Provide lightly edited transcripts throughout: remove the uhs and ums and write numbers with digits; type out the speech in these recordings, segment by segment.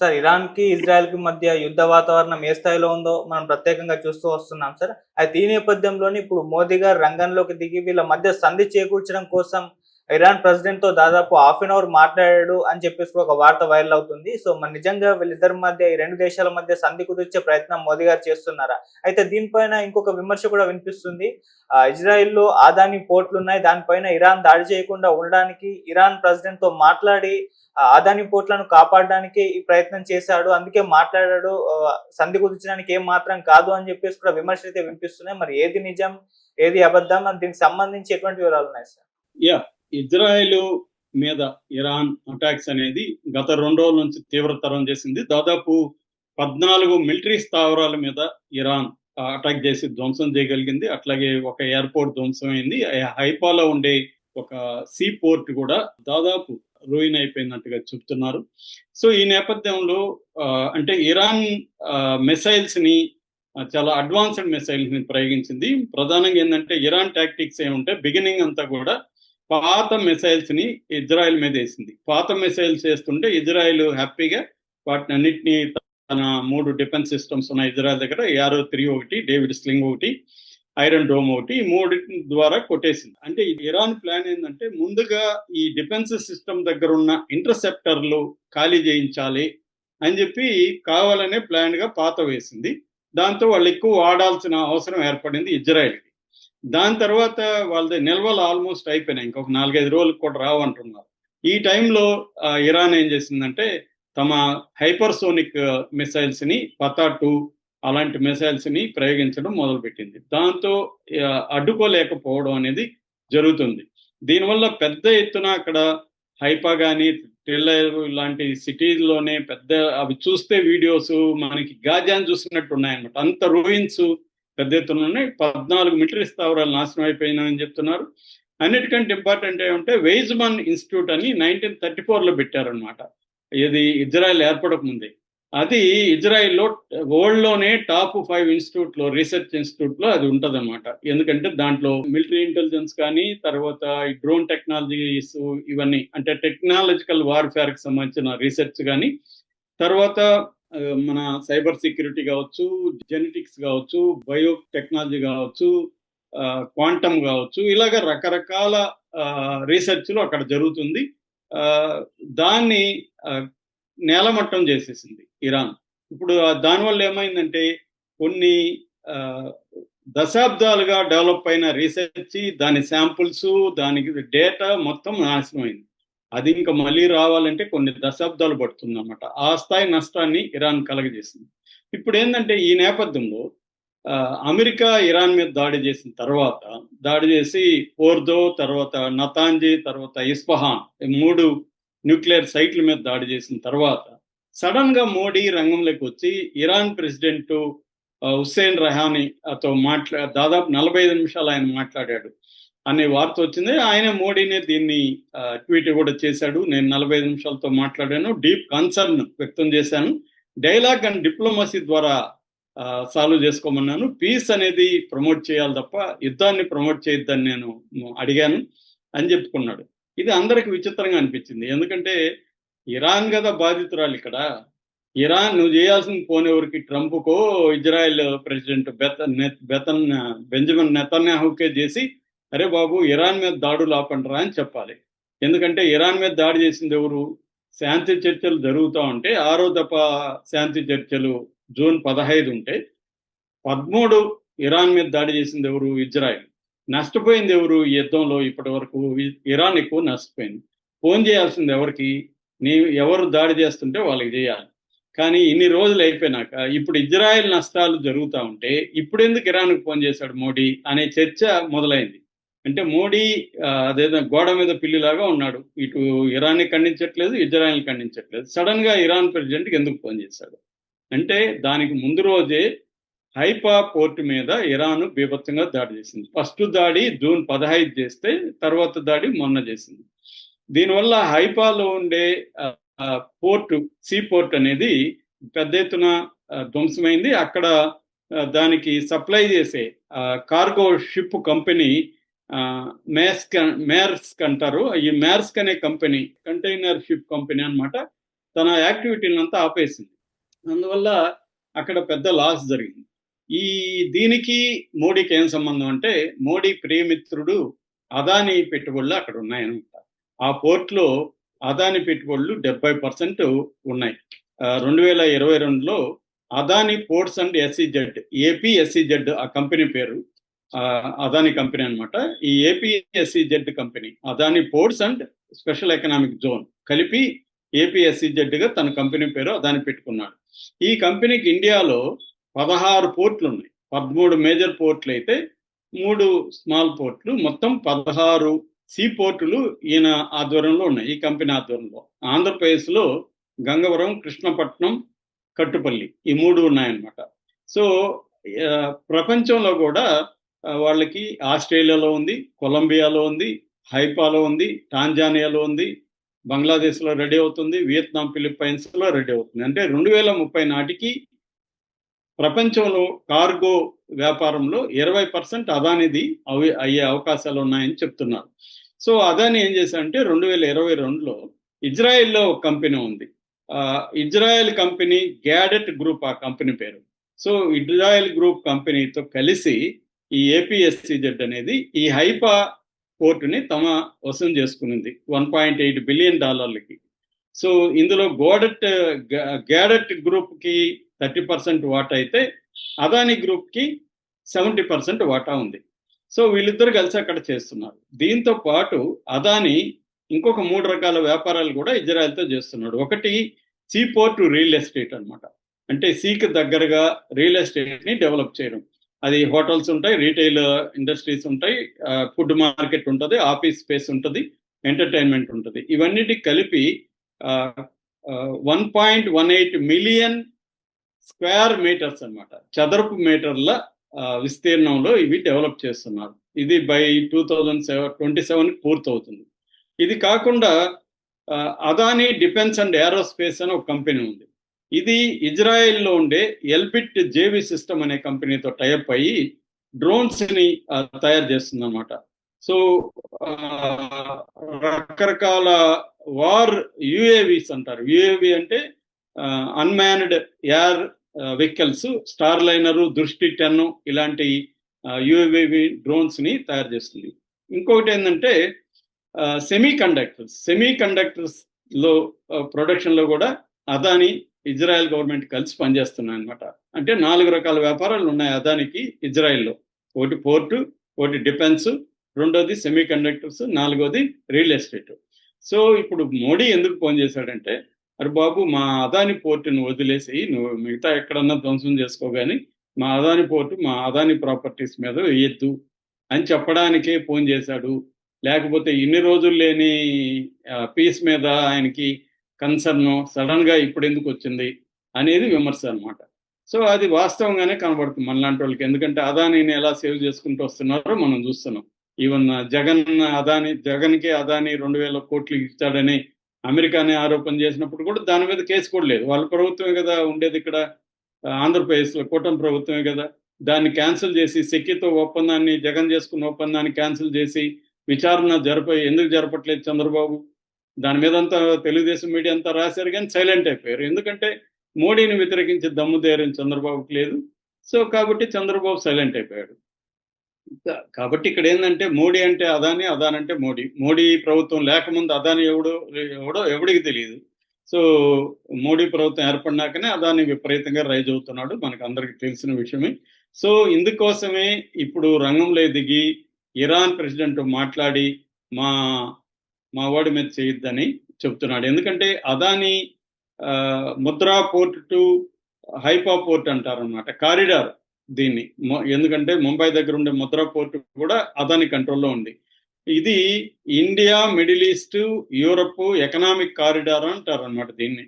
Sir, ఇరాన్‌కి, ఇజ్రాయెల్‌కి మధ్య యుద్ధ వాతావరణం ఏ స్థాయిలో ఉందో మనం ప్రత్యేకంగా చూస్తూ వస్తున్నాం సార్. అయితే ఈ నేపథ్యంలోనే ఇప్పుడు మోదీ గారు రంగంలోకి దిగి వీళ్ళ మధ్య సంధి చేకూర్చడం కోసం ఇరాన్ ప్రెసిడెంట్‌తో దాదాపు హాఫ్ అన్ అవర్ మాట్లాడాడు అని చెప్పేసి కూడా ఒక వార్త వైరల్ అవుతుంది. సో, మరి నిజంగా వీళ్ళిద్దరి మధ్య ఈ 2 దేశాల మధ్య సంధి కుదిర్చే ప్రయత్నం మోదీ గారు చేస్తున్నారా? అయితే దీనిపైన ఇంకొక విమర్శ కూడా వినిపిస్తుంది. ఇజ్రాయెల్‌లో అదానీ పోర్ట్‌లున్నాయి. దానిపైన ఇరాన్ దాడి చేయకుండా ఉండడానికి ఇరాన్ ప్రెసిడెంట్‌తో మాట్లాడి అదాని పోర్ట్‌లను కాపాడడానికే ఈ ప్రయత్నం చేశాడు. అందుకే మాట్లాడాడు. సంధి కుదిర్చడానికి ఏం మాత్రం కాదు అని చెప్పేసి కూడా విమర్శలైతే వినిపిస్తున్నాయి. మరి ఏది నిజం? ఏది అబద్ధం? అని దీనికి సంబంధించి ఎటువంటి వివరాలున్నాయి సార్? యాహ్! ఇజ్రాయెలు మీద ఇరాన్ అటాక్స్ అనేది గత 2 రోజుల నుంచి తీవ్రతరం చేసింది. దాదాపు 14 మిలిటరీ స్థావరాల మీద ఇరాన్ అటాక్ చేసి ధ్వంసం చేయగలిగింది. అట్లాగే ఒక ఎయిర్‌పోర్ట్ ధ్వంసమైంది. హైఫాలో ఉండే ఒక సీ పోర్ట్ కూడా దాదాపు రూయిన్ అయిపోయినట్టుగా చెప్తున్నారు. సో, ఈ నేపథ్యంలో అంటే ఇరాన్ మిసైల్స్‌ని చాలా అడ్వాన్స్డ్ మిసైల్స్‌ని ప్రయోగించింది. ప్రధానంగా ఏందంటే ఇరాన్ టాక్టిక్స్ ఏమంటే బిగినింగ్ అంతా కూడా పాత మిసైల్స్‌ని ఇజ్రాయెల్ మీద వేసింది. పాత మిసైల్స్ వేస్తుంటే ఇజ్రాయెల్ హ్యాపీగా వాటినన్నిటిని తన 3 డిఫెన్స్ సిస్టమ్స్ ఉన్నాయి ఇజ్రాయెల్ దగ్గర. యారో 3 ఒకటి, డేవిడ్ స్లింగ్ ఒకటి, ఐరన్ డోమ్ ఒకటి, ఈ మూడిటి ద్వారా కొట్టేసింది. అంటే ఇరాన్ ప్లాన్ ఏంటంటే ముందుగా ఈ డిఫెన్స్ సిస్టమ్ దగ్గర ఉన్న ఇంటర్సెప్టర్లు ఖాళీ చేయించాలి అని చెప్పి కావాలనే ప్లాన్ గా పాత వేసింది. దాంతో వాళ్ళు ఎక్కువ వాడాల్సిన అవసరం ఏర్పడింది ఇజ్రాయెల్కి. దాని తర్వాత వాళ్ళది నిల్వలు ఆల్మోస్ట్ అయిపోయినాయి. ఇంకొక 4-5 రోజులకు కూడా రావంటున్నారు. ఈ టైంలో ఇరాన్ ఏం చేసిందంటే తమ హైపర్సోనిక్ మిసైల్స్ ని పతా 2 అలాంటి మిసైల్స్ ని ప్రయోగించడం మొదలుపెట్టింది. దాంతో అడ్డుకోలేకపోవడం అనేది జరుగుతుంది. దీనివల్ల పెద్ద ఎత్తున అక్కడ హైపా కానీ టెల్లర్ లాంటి సిటీల్లోనే పెద్ద అవి చూస్తే వీడియోస్ మనకి గాజాన్ చూసినట్టు ఉన్నాయన్నమాట. అంత రూయిన్స్ పెద్ద ఎత్తున ఉన్నాయి. 14 మిలిటరీ స్థావరాలు నాశనం అయిపోయినాయని చెప్తున్నారు. అన్నిటికంటే ఇంపార్టెంట్ ఏమంటే వెయిజ్మన్ ఇన్స్టిట్యూట్ అని 1934లో పెట్టారనమాట. ఇది ఇజ్రాయెల్ ఏర్పడక ముందే. అది ఇజ్రాయెల్లో వరల్డ్లోనే టాప్ 5 ఇన్స్టిట్యూట్లో రీసెర్చ్ ఇన్స్టిట్యూట్లో అది ఉంటుందన్నమాట. ఎందుకంటే దాంట్లో మిలిటరీ ఇంటెలిజెన్స్ కానీ తర్వాత ఈ డ్రోన్ టెక్నాలజీస్ ఇవన్నీ అంటే టెక్నాలజికల్ వార్ఫేర్కి సంబంధించిన రీసెర్చ్ కానీ తర్వాత మన సైబర్ సెక్యూరిటీ కావచ్చు, జెనెటిక్స్ కావచ్చు, బయో టెక్నాలజీ కావచ్చు, క్వాంటమ్ కావచ్చు, ఇలాగ రకరకాల రీసెర్చ్లు అక్కడ జరుగుతుంది. దాన్ని నేలమట్టం చేసేసింది ఇరాన్. ఇప్పుడు దానివల్ల ఏమైందంటే కొన్ని దశాబ్దాలుగా డెవలప్ అయిన రీసెర్చ్, దాని శాంపుల్స్, దానికి డేటా మొత్తం నాశనమైంది. అది ఇంకా మళ్ళీ రావాలంటే కొన్ని దశాబ్దాలు పడుతుంది అన్నమాట. ఆ స్థాయి నష్టాన్ని ఇరాన్ కలగజేసింది. ఇప్పుడు ఏంటంటే ఈ నేపథ్యంలో అమెరికా ఇరాన్ మీద దాడి చేసిన తర్వాత దాడి చేసి ఫోర్దో, తర్వాత నతాంజీ, తర్వాత ఇస్ఫహాన్ 3 న్యూక్లియర్ సైట్ల మీద దాడి చేసిన తర్వాత సడన్ గా మోడీ రంగంలోకి వచ్చి ఇరాన్ ప్రెసిడెంట్ హుస్సేన్ రహానీతో దాదాపు 45 నిమిషాలు ఆయన మాట్లాడాడు అనే వార్త వచ్చింది. ఆయన మోడీనే దీన్ని ట్వీట్ కూడా చేశాడు. నేను 45 నిమిషాలతో మాట్లాడాను, డీప్ కన్సర్న్ వ్యక్తం చేశాను, డైలాగ్ అండ్ డిప్లొమసీ ద్వారా సాల్వ్ చేసుకోమన్నాను, పీస్ అనేది ప్రమోట్ చేయాలి తప్ప యుద్ధాన్ని ప్రమోట్ చేయొద్దని నేను అడిగాను అని చెప్పుకున్నాడు. ఇది అందరికి విచిత్రంగా అనిపించింది. ఎందుకంటే ఇరాన్ కదా బాధితురాలు ఇక్కడ. ఇరాన్ నువ్వు చేయాల్సిన పోనేవరికి ట్రంప్కో ఇజ్రాయెల్ ప్రెసిడెంట్ బెంజమిన్ నెతన్యాహుకే చేసి అరే బాబు ఇరాన్ మీద దాడులు ఆపండిరా అని చెప్పాలి. ఎందుకంటే ఇరాన్ మీద దాడి చేసింది ఎవరు? శాంతి చర్చలు జరుగుతూ ఉంటే 6వ దఫా శాంతి చర్చలు జూన్ 15 ఉంటే 13 ఇరాన్ మీద దాడి చేసింది ఎవరు? ఇజ్రాయెల్. నష్టపోయింది ఎవరు ఈ యుద్ధంలో? ఇప్పటి వరకు ఇరాన్ ఎక్కువ నష్టపోయింది. ఫోన్ చేయాల్సింది ఎవరికి? ఎవరు దాడి చేస్తుంటే వాళ్ళకి చేయాలి. కానీ ఇన్ని రోజులు అయిపోయినాక ఇప్పుడు ఇజ్రాయెల్ నష్టాలు జరుగుతూ ఉంటే ఇప్పుడు ఎందుకు ఇరాన్కి ఫోన్ చేశాడు మోడీ అనే చర్చ మొదలైంది. అంటే మోడీ అదేదో గోడ మీద పిల్లిలాగా ఉన్నాడు. ఇటు ఇరాన్ని ఖండించట్లేదు, ఇజ్రాయెల్ని ఖండించట్లేదు. సడన్ గా ఇరాన్ ప్రెసిడెంట్కి ఎందుకు ఫోన్ చేశాడు అంటే దానికి ముందు రోజే హైఫా పోర్ట్ మీద ఇరాన్ బీభత్సంగా దాడి చేసింది. ఫస్ట్ దాడి జూన్ 15 చేస్తే తర్వాత దాడి మొన్న చేసింది. దీనివల్ల హైఫాలో ఉండే పోర్టు, సీ పోర్ట్ అనేది పెద్ద ఎత్తున ధ్వంసమైంది. అక్కడ దానికి సప్లై చేసే కార్గో షిప్ కంపెనీ మేర్స్క్ అంటారు. ఈ మేర్స్క్ అనే కంపెనీ కంటైనర్ షిప్ కంపెనీ అనమాట. తన యాక్టివిటీలంతా ఆపేసింది. అందువల్ల అక్కడ పెద్ద లాస్ జరిగింది. దీనికి మోడీకి ఏం సంబంధం అంటే, మోడీ ప్రియమిత్రుడు అదానీ పెట్టుబడులు అక్కడ ఉన్నాయన్నమాట. ఆ పోర్ట్లో అదానీ పెట్టుబడులు 70% ఉన్నాయి. 2022లో Adani ports and SEZ, APSEZ ఆ కంపెనీ పేరు, అదానీ కంపెనీ అన్నమాట. ఈ APSEZ company Adani ports and special economic zone కలిపి ఏపీఎస్ఈజెడ్ గా తన కంపెనీ పేరు అదానీ పెట్టుకున్నాడు. ఈ కంపెనీకి ఇండియాలో 16 పోర్ట్లు ఉన్నాయి. 13 మేజర్ పోర్ట్లు అయితే 3 స్మాల్ పోర్ట్లు, మొత్తం 16 సీ పోర్టులు ఈయన ఆధ్వర్యంలో ఉన్నాయి, ఈ కంపెనీ ఆధ్వర్యంలో. ఆంధ్రప్రదేశ్లో గంగవరం, కృష్ణపట్నం, కట్టుపల్లి ఈ 3 ఉన్నాయన్నమాట. సో ప్రపంచంలో కూడా వాళ్ళకి ఆస్ట్రేలియాలో ఉంది, కొలంబియాలో ఉంది, హైపాలో ఉంది, టాంజానియాలో ఉంది, బంగ్లాదేశ్లో రెడీ అవుతుంది, వియత్నాం, ఫిలిప్పైన్స్లో రెడీ అవుతుంది. అంటే 2030 నాటికి ప్రపంచంలో కార్గో వ్యాపారంలో 20% అదానిది అయ్యే అవకాశాలు ఉన్నాయని చెప్తున్నారు. సో అదాని ఏం చేశారంటే 2022లో ఇజ్రాయెల్లో ఒక కంపెనీ ఉంది. ఇజ్రాయెల్ కంపెనీ గ్యాడెట్ గ్రూప్ ఆ కంపెనీ పేరు. సో ఇజ్రాయెల్ గ్రూప్ కంపెనీతో కలిసి ఈ ఏపీఎస్సీజెడ్ అనేది ఈ హైపా పోర్టుని తమ వశం చేసుకునింది $1.8 బిలియన్. సో ఇందులో గ్యాడెట్ గ్రూప్ కి 30% వాటా అయితే అదానీ గ్రూప్ కి 70% వాటా ఉంది. సో వీళ్ళిద్దరు కలిసి అక్కడ చేస్తున్నారు. దీంతో పాటు అదానీ ఇంకొక 3 రకాల వ్యాపారాలు కూడా ఇజ్రాయెల్తో చేస్తున్నాడు. ఒకటి సీపోర్ట్ రియల్ ఎస్టేట్ అన్నమాట. అంటే సీకి దగ్గరగా రియల్ ఎస్టేట్ ని డెవలప్ చేయడం. అది హోటల్స్ ఉంటాయి, రీటైల్ ఇండస్ట్రీస్ ఉంటాయి, ఫుడ్ మార్కెట్ ఉంటుంది, ఆఫీస్ స్పేస్ ఉంటుంది, ఎంటర్టైన్మెంట్ ఉంటుంది. ఇవన్నిటి కలిపి 1.18 మిలియన్ స్క్వేర్ మీటర్స్ అన్నమాట, చదరపు మీటర్ల విస్తీర్ణంలో ఇవి డెవలప్ చేస్తున్నారు. ఇది బై 2027 పూర్తవుతుంది. ఇది కాకుండా అదానీ డిఫెన్స్ అండ్ ఏరోస్పేస్ అని ఒక కంపెనీ ఉంది. ఇది ఇజ్రాయెల్లో ఉండే ఎల్బిట్ జేవి సిస్టమ్ అనే కంపెనీతో టైఅప్ అయ్యి డ్రోన్స్ ని తయారు చేస్తుంది అన్నమాట. సో రకరకాల వార్ యుఏవిస్ అంటారు. యుఏవి అంటే unmanned air vehicles, star liner, దృష్టి 10 ఇలాంటి యుఏవి డ్రోన్స్ ని తయారు చేస్తుంది. ఇంకొకటి ఏంటంటే సెమీ కండక్టర్స్ లో ప్రొడక్షన్ లో కూడా అదానీ, ఇజ్రాయెల్ గవర్నమెంట్ కలిసి పనిచేస్తున్నాయి అనమాట. అంటే 4 రకాల వ్యాపారాలు ఉన్నాయి అదానికి ఇజ్రాయెల్లో. ఒకటి పోర్టు, ఒకటి డిఫెన్స్, రెండోది సెమీ కండక్టర్స్, 4వది రియల్ ఎస్టేట్. సో ఇప్పుడు మోడీ ఎందుకు ఫోన్ చేశాడంటే, అరే బాబు, మా అదాని పోర్టును వదిలేసి నువ్వు మిగతా ఎక్కడన్నా ధ్వంసం చేసుకోగాని మా అదాని పోర్టు, మా అదాని ప్రాపర్టీస్ మీద వేయద్దు అని చెప్పడానికే ఫోన్ చేశాడు. లేకపోతే ఇన్ని రోజులు లేని పీస్ మీద ఆయనకి కన్సర్న్ సడన్ గా ఇప్పుడు ఎందుకు వచ్చింది అనేది విమర్శ అనమాట. సో అది వాస్తవంగానే కనబడుతుంది మనలాంటి వాళ్ళకి. ఎందుకంటే అదానీని ఎలా సేవ్ చేసుకుంటూ వస్తున్నారో మనం చూస్తున్నాం. ఈవెన్ జగన్కి అదానీ 2,000 కోట్లు ఇచ్చాడని అమెరికానే ఆరోపణ చేసినప్పుడు కూడా దాని మీద కేసు కూడా లేదు. వాళ్ళ ప్రభుత్వమే కదా ఉండేది ఇక్కడ ఆంధ్రప్రదేశ్లో, కూటమి ప్రభుత్వమే కదా. దాన్ని క్యాన్సిల్ చేసి సెక్కితో ఒప్పందాన్ని, జగన్ చేసుకున్న ఒప్పందాన్ని క్యాన్సిల్ చేసి విచారణ ఎందుకు జరపట్లేదు చంద్రబాబు? దాని మీద అంతా తెలుగుదేశం మీడియా అంతా రాశారు కానీ సైలెంట్ అయిపోయారు. ఎందుకంటే మోడీని వ్యతిరేకించే దమ్ము ధైర్యం చంద్రబాబుకి లేదు. సో కాబట్టి చంద్రబాబు సైలెంట్ అయిపోయాడు. కాబట్టి ఇక్కడ ఏంటంటే మోడీ అంటే అదానీ, అదాని అంటే మోడీ. మోడీ ప్రభుత్వం లేకముందు అదానీ ఎవడికి తెలియదు. సో మోడీ ప్రభుత్వం ఏర్పడినాకనే అదానీ విపరీతంగా రైజ్ అవుతున్నాడు, మనకు అందరికి తెలిసిన విషయమే. సో ఇందుకోసమే ఇప్పుడు రంగంలో దిగి ఇరాన్ ప్రెసిడెంట్ మాట్లాడి మా వాడి మీద చేయొద్దని చెప్తున్నాడు. ఎందుకంటే Adani Mundra port to Haifa port అంటారనమాట, కారిడార్ దీన్ని. ఎందుకంటే ముంబై దగ్గర ఉండే ముద్రా పోర్ట్ కూడా అదానీ కంట్రోల్లో ఉంది. ఇది India, Middle, Europe economic corridor అంటారు అనమాట. దీన్ని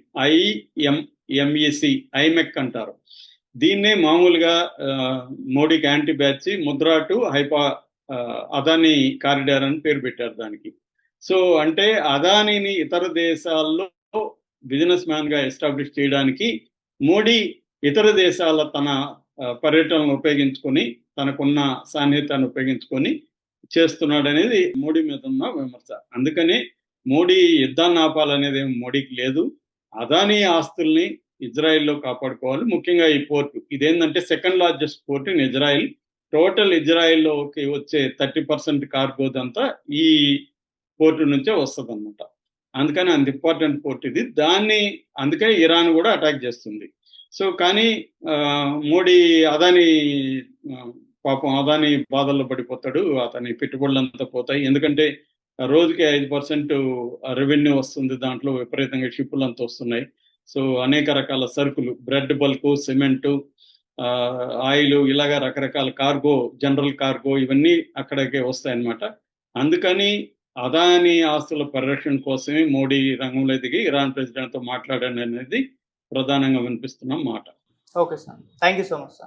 ఐమెక్ అంటారు. దీన్నే మామూలుగా మోడీకి anti batch Mundra to Haifa Adani corridor అని పేరు పెట్టారు దానికి. సో అంటే అదానీని ఇతర దేశాల్లో బిజినెస్ మ్యాన్ గా ఎస్టాబ్లిష్ చేయడానికి మోడీ ఇతర దేశాల తన పర్యటనను ఉపయోగించుకొని, తనకున్న సాన్నిహిత్యాన్ని ఉపయోగించుకొని చేస్తున్నాడు అనేది మోడీ మీద ఉన్న విమర్శ. అందుకని మోడీ యుద్ధాన్ని ఆపాలనేది ఏమి మోడీకి లేదు. అదానీ ఆస్తుల్ని ఇజ్రాయెల్లో కాపాడుకోవాలి. ముఖ్యంగా ఈ పోర్టు ఇదేంటంటే second largest port in Israel. Total ఇజ్రాయెల్లోకి వచ్చే 30% కార్గోదంతా ఈ పోర్టు నుంచే వస్తుందన్నమాట. అందుకని అంత ఇంపార్టెంట్ పోర్ట్ ఇది. అందుకే ఇరాన్ కూడా అటాక్ చేస్తుంది. సో కానీ మోడీ అదానీ పాపం అదానీ బాధల్లో పడిపోతాడు. అతని పెట్టుబడులంతా పోతాయి. ఎందుకంటే రోజుకి 5% రెవెన్యూ వస్తుంది. దాంట్లో విపరీతంగా షిప్పులు అంతా వస్తున్నాయి. సో అనేక రకాల సరుకులు, బ్రెడ్ బల్క్, సిమెంటు, ఆయిల్, ఇలాగా రకరకాల కార్గో, జనరల్ కార్గో ఇవన్నీ అక్కడికే వస్తాయన్నమాట. అందుకని అదానీ ఆస్తుల పరిరక్షణ కోసమే మోడీ రంగంలో దిగి ఇరాన్ ప్రెసిడెంట్తో మాట్లాడాడు అనేది ప్రధానంగా వినిపిస్తున్న మాట. Okay sir, thank you so much sir.